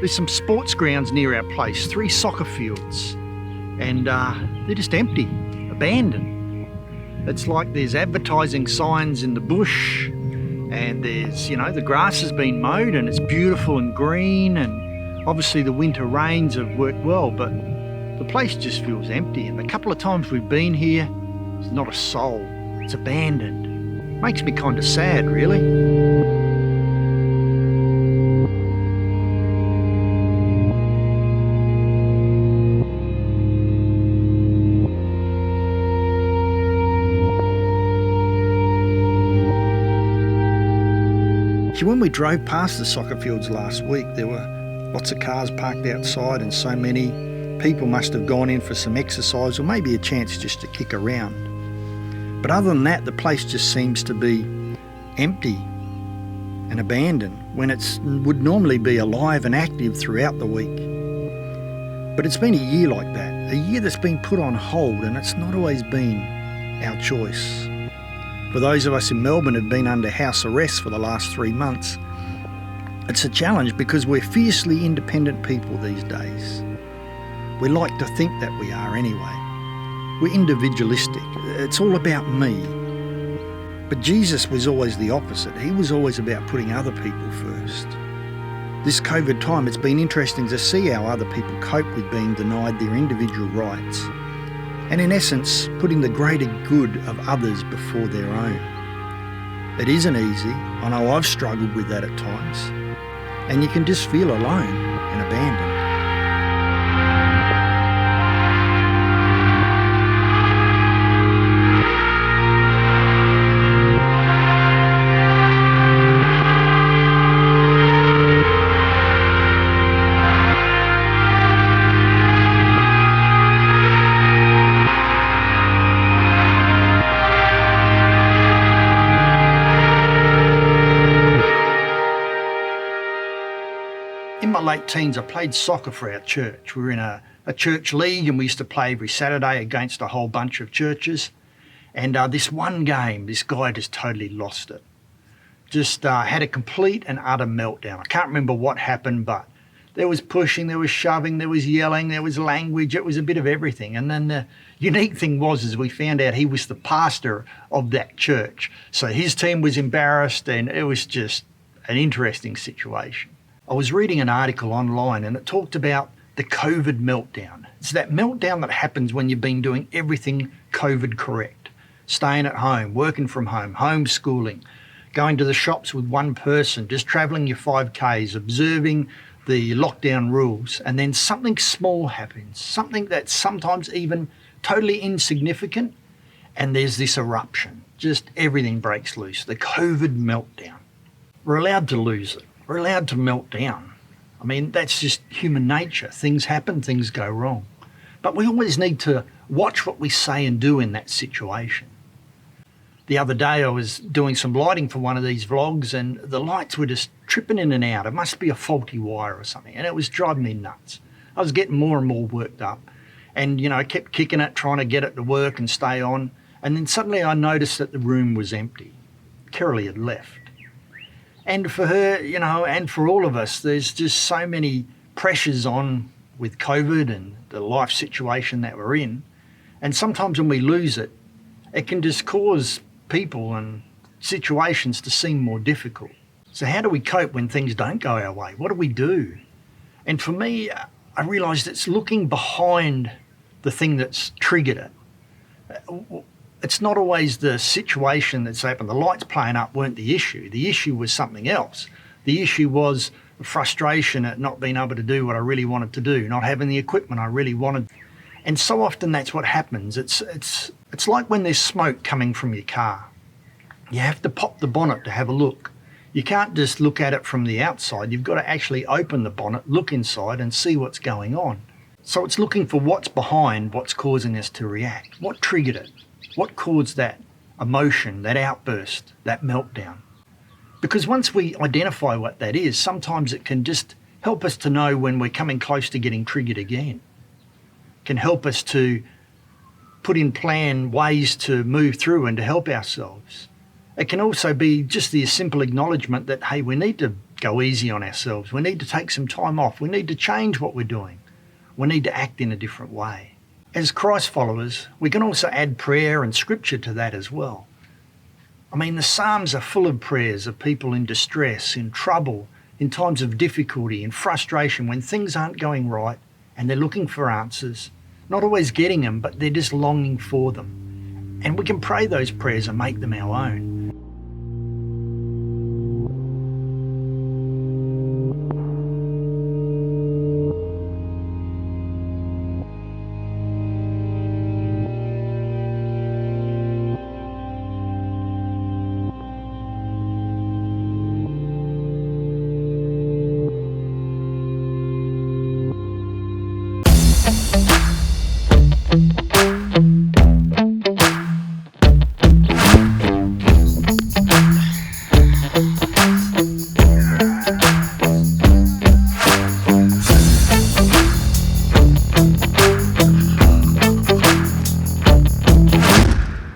There's some sports grounds near our place, 3 soccer fields, and they're just empty, abandoned. It's like there's advertising signs in the bush, and there's, the grass has been mowed and it's beautiful and green, and obviously the winter rains have worked well, but the place just feels empty. And the couple of times we've been here, there's not a soul. It's abandoned. Makes me kind of sad, really. When we drove past the soccer fields last week, there were lots of cars parked outside, and so many people must have gone in for some exercise or maybe a chance just to kick around. But other than that, the place just seems to be empty and abandoned when it would normally be alive and active throughout the week. But it's been a year like that, a year that's been put on hold, and it's not always been our choice. For those of us in Melbourne who've been under house arrest for the last 3 months, it's a challenge because we're fiercely independent people these days. We like to think that we are anyway. We're individualistic. It's all about me. But Jesus was always the opposite. He was always about putting other people first. This COVID time, it's been interesting to see how other people cope with being denied their individual rights, and in essence, putting the greater good of others before their own. It isn't easy. I know I've struggled with that at times. And you can just feel alone and abandoned. In my late teens, I played soccer for our church. We were in a church league, and we used to play every Saturday against a whole bunch of churches. And this one game, this guy just totally lost it. Just had a complete and utter meltdown. I can't remember what happened, but there was pushing, there was shoving, there was yelling, there was language. It was a bit of everything. And then the unique thing was we found out he was the pastor of that church. So his team was embarrassed, and it was just an interesting situation. I was reading an article online, and it talked about the COVID meltdown. It's that meltdown that happens when you've been doing everything COVID correct. Staying at home, working from home, homeschooling, going to the shops with one person, just travelling your 5Ks, observing the lockdown rules, and then something small happens, something that's sometimes even totally insignificant, and there's this eruption. Just everything breaks loose, the COVID meltdown. We're allowed to lose it. We're allowed to melt down. I mean, that's just human nature. Things happen, things go wrong. But we always need to watch what we say and do in that situation. The other day I was doing some lighting for one of these vlogs, and the lights were just tripping in and out. It must be a faulty wire or something, and it was driving me nuts. I was getting more and more worked up, and I kept kicking it, trying to get it to work and stay on. And then suddenly I noticed that the room was empty. Carolee had left. And for her, and for all of us, there's just so many pressures on with COVID and the life situation that we're in. And sometimes when we lose it, it can just cause people and situations to seem more difficult. So how do we cope when things don't go our way? What do we do? And for me, I realised it's looking behind the thing that's triggered it. It's not always the situation that's happened. The lights playing up weren't the issue. The issue was something else. The issue was frustration at not being able to do what I really wanted to do, not having the equipment I really wanted. And so often that's what happens. It's like when there's smoke coming from your car. You have to pop the bonnet to have a look. You can't just look at it from the outside. You've got to actually open the bonnet, look inside, and see what's going on. So it's looking for what's behind what's causing us to react. What triggered it? What caused that emotion, that outburst, that meltdown? Because once we identify what that is, sometimes it can just help us to know when we're coming close to getting triggered again. It can help us to put in plan ways to move through and to help ourselves. It can also be just the simple acknowledgement that, hey, we need to go easy on ourselves. We need to take some time off. We need to change what we're doing. We need to act in a different way. As Christ followers, we can also add prayer and scripture to that as well. I mean, the Psalms are full of prayers of people in distress, in trouble, in times of difficulty, in frustration, when things aren't going right and they're looking for answers, not always getting them, but they're just longing for them. And we can pray those prayers and make them our own.